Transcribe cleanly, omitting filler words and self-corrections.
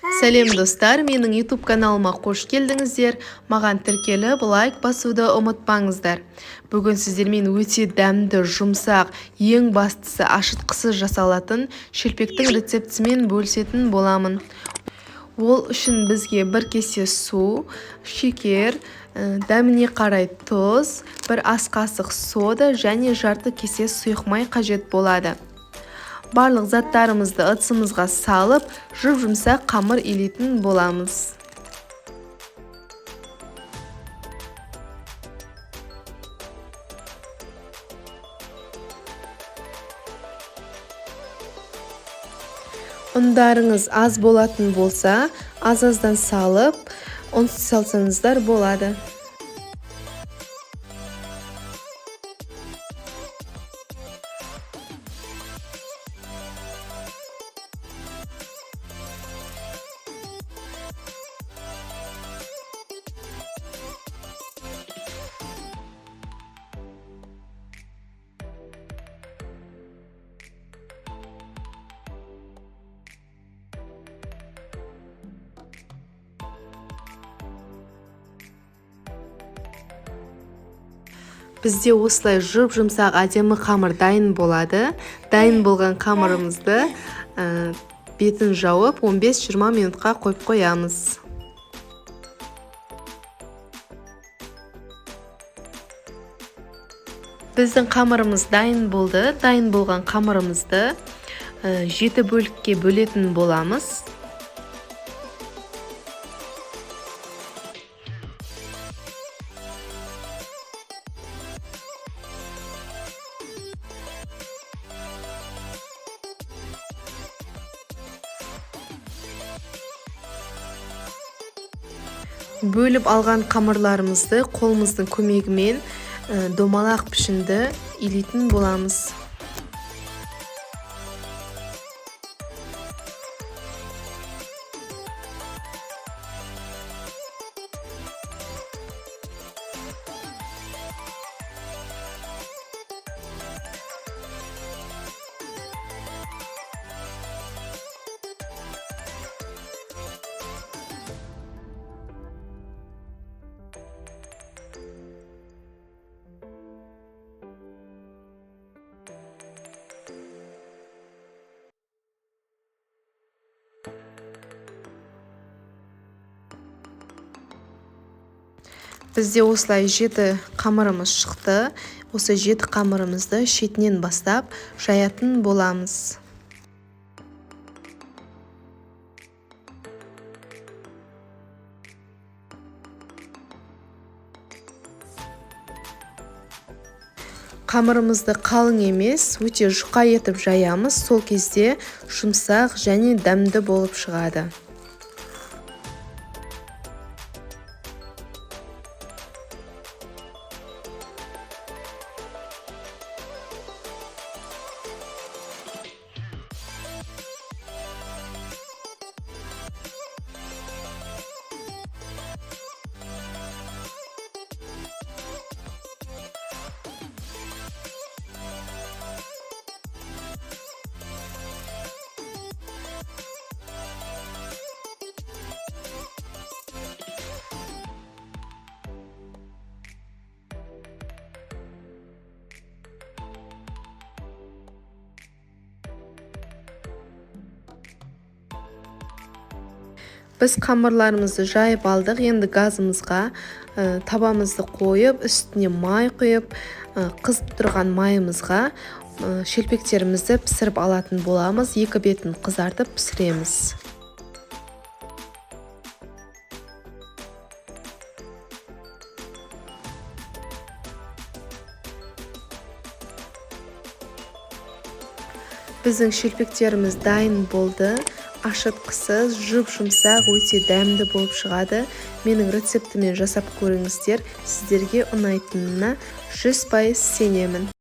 Сәлем достар, менің YouTube каналыма қош келдіңіздер. Маған тіркеліп, лайк басуды ұмытпаңыздар. Бүгін сіздермен өте дәмді, жұмсақ, ең бастысы ашытқысыз жасалатын шелпектің рецептісімен бөлісетін боламын. Ол үшін бізге бір кесе су, шекер, дәміне қарай тұз, бір ас қасық сода және жарты кесе сұйық май қажет болады. Барлық заттарымызды ыдысымызға салып, жұп-жұмсақ қамыр илейтін боламыз. Ұндарыңыз аз болатын болса, аз-аздан салып, ұнсыз салсаңыздар болады. Бізде осылай жұп-жұмсақ әдемі қамыр дайын болады. Дайын болған қамырымызды бетін жауып 15-20 минутқа қойып қоямыз. Біздің қамырымыз дайын болды. Дайын болған қамырымызды 7 бөлікке бөлетін боламыз. Бөліп алған қамырларымызды қолымыздың көмегімен домалақ пішінді илейтін боламыз. Бізде осылай 7 қамырымыз шықты. Осы 7 қамырымызды шетінен бастап жаятын боламыз. Қамырымызды қалың емес, өте жұқа етіп жаямыз. Сол кезде жұмсақ және дәмді болып шығады. Біз қамырларымызды жайып алдық. Енді газымызға табамызды қойып, үстіне май құйып, қызып тұрған майымызға шелпектерімізді пісіріп алатын боламыз. Екі бетін қызартып пісіреміз. Біздің шелпектеріміз дайын болды. Ашытқысыз, жұп-жұмсақ, өте дәмді болып шығады. Менің рецептімен жасап көріңіздер. Сіздерге ұнайтынына 100% сенемін.